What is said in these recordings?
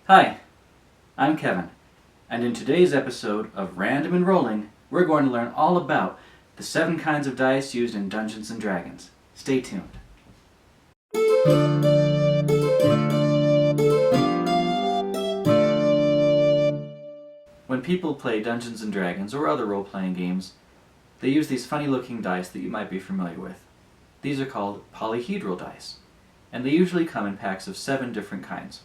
Hi, I'm Kevin, and in today's episode of Random and Rolling, we're going to learn all about the 7 kinds of dice used in Dungeons & Dragons. Stay tuned. When people play Dungeons & Dragons or other role-playing games, they use these funny-looking dice that you might be familiar with. These are called Polyhedral Dice, and they usually come in packs of 7 different kinds.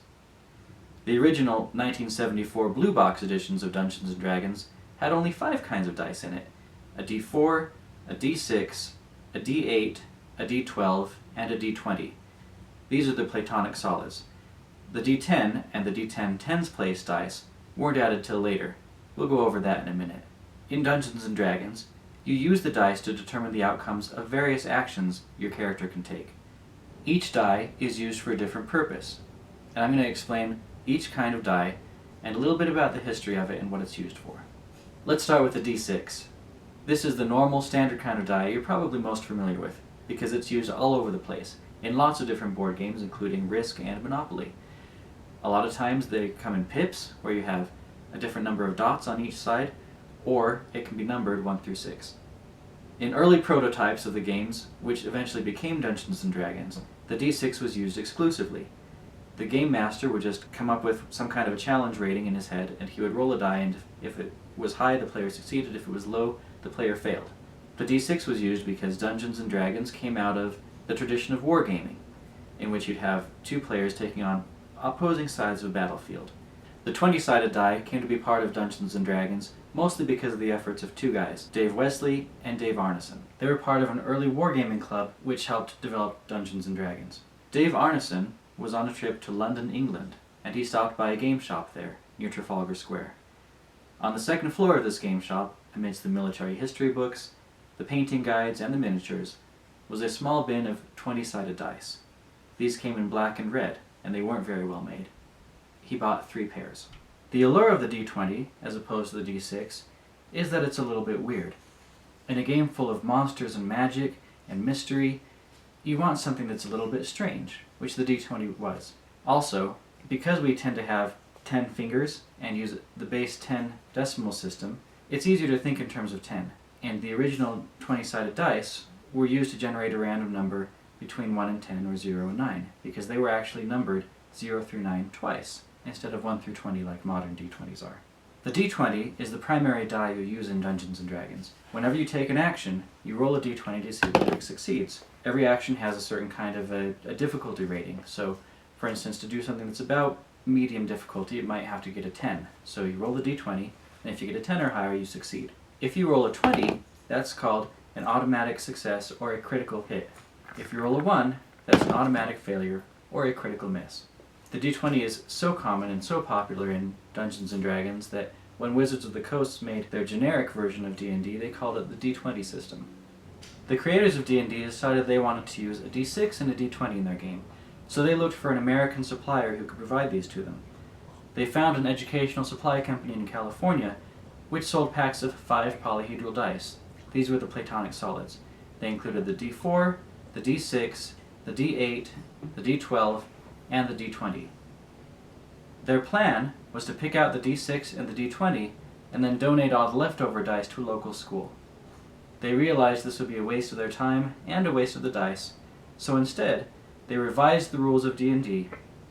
The original 1974 blue box editions of Dungeons & Dragons had only 5 kinds of dice in it: a D4, a D6, a D8, a D12, and a D20. These are the Platonic solids. The D10 and the D10 tens place dice weren't added till later. We'll go over that in a minute. In Dungeons & Dragons, you use the dice to determine the outcomes of various actions your character can take. Each die is used for a different purpose, and I'm going to explain each kind of die and a little bit about the history of it and what it's used for. Let's start with the D6. This is the normal standard kind of die you're probably most familiar with because it's used all over the place in lots of different board games, including Risk and Monopoly. A lot of times they come in pips where you have a different number of dots on each side, or it can be numbered 1 through 6. In early prototypes of the games, which eventually became Dungeons & Dragons, the D6 was used exclusively. The game master would just come up with some kind of a challenge rating in his head, and he would roll a die, and if it was high, the player succeeded. If it was low, the player failed. The D6 was used because Dungeons & Dragons came out of the tradition of wargaming, in which you'd have 2 players taking on opposing sides of a battlefield. The 20-sided die came to be part of Dungeons & Dragons mostly because of the efforts of 2 guys, Dave Wesley and Dave Arneson. They were part of an early wargaming club which helped develop Dungeons & Dragons. Dave Arneson was on a trip to London, England, and he stopped by a game shop there, near Trafalgar Square. On the 2nd floor of this game shop, amidst the military history books, the painting guides, and the miniatures, was a small bin of 20-sided dice. These came in black and red, and they weren't very well made. He bought 3 pairs. The allure of the D20, as opposed to the D6, is that it's a little bit weird. In a game full of monsters and magic and mystery, you want something that's a little bit strange, which the D20 was. Also, because we tend to have 10 fingers and use the base 10 decimal system, it's easier to think in terms of 10. And the original 20-sided dice were used to generate a random number between 1 and 10 or 0 and 9, because they were actually numbered 0 through 9 twice, instead of 1 through 20 like modern D20s are. The D20 is the primary die you use in Dungeons & Dragons. Whenever you take an action, you roll a D20 to see whether it succeeds. Every action has a certain kind of a difficulty rating. So, for instance, to do something that's about medium difficulty, it might have to get a 10. So you roll the D20, and if you get a 10 or higher, you succeed. If you roll a 20, that's called an automatic success or a critical hit. If you roll a 1, that's an automatic failure or a critical miss. The D20 is so common and so popular in Dungeons & Dragons that when Wizards of the Coast made their generic version of D&D, they called it the D20 system. The creators of D&D decided they wanted to use a D6 and a D20 in their game, so they looked for an American supplier who could provide these to them. They found an educational supply company in California which sold packs of 5 polyhedral dice. These were the Platonic solids. They included the D4, the D6, the D8, the D12, and the D20. Their plan was to pick out the D6 and the D20 and then donate all the leftover dice to a local school. They realized this would be a waste of their time and a waste of the dice, so instead they revised the rules of D&D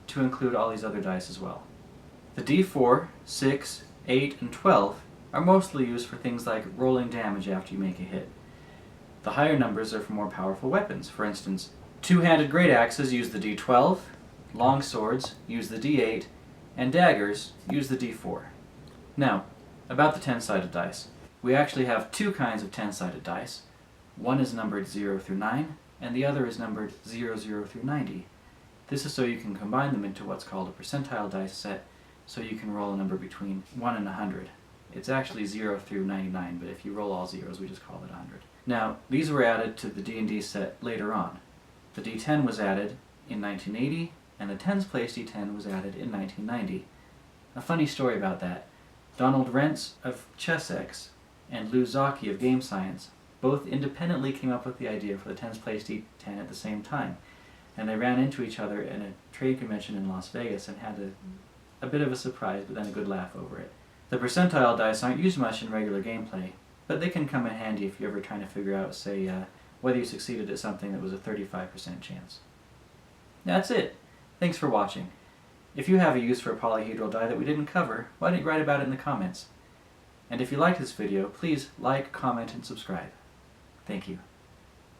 to include all these other dice as well. The D4, 6, 8, and 12 are mostly used for things like rolling damage after you make a hit. The higher numbers are for more powerful weapons. For instance, 2-handed great axes use the D12, long swords use the D8, and daggers use the D4. Now, about the 10-sided dice. We actually have 2 kinds of 10-sided dice. One is numbered 0 through 9, and the other is numbered 00 through 90. This is so you can combine them into what's called a percentile dice set, so you can roll a number between 1 and 100. It's actually 0 through 99, but if you roll all zeros, we just call it 100. Now, these were added to the D&D set later on. The D10 was added in 1980, and the tens place D10 was added in 1990. A funny story about that. Donald Rentz of ChessX and Lou Zocchi of Game Science both independently came up with the idea for the tens place D10 at the same time, and they ran into each other in a trade convention in Las Vegas and had a bit of a surprise, but then a good laugh over it. The percentile dice aren't used much in regular gameplay, but they can come in handy if you're ever trying to figure out, say, whether you succeeded at something that was a 35% chance. That's it. Thanks for watching. If you have a use for a polyhedral die that we didn't cover, why don't you write about it in the comments? And if you liked this video, please like, comment, and subscribe. Thank you.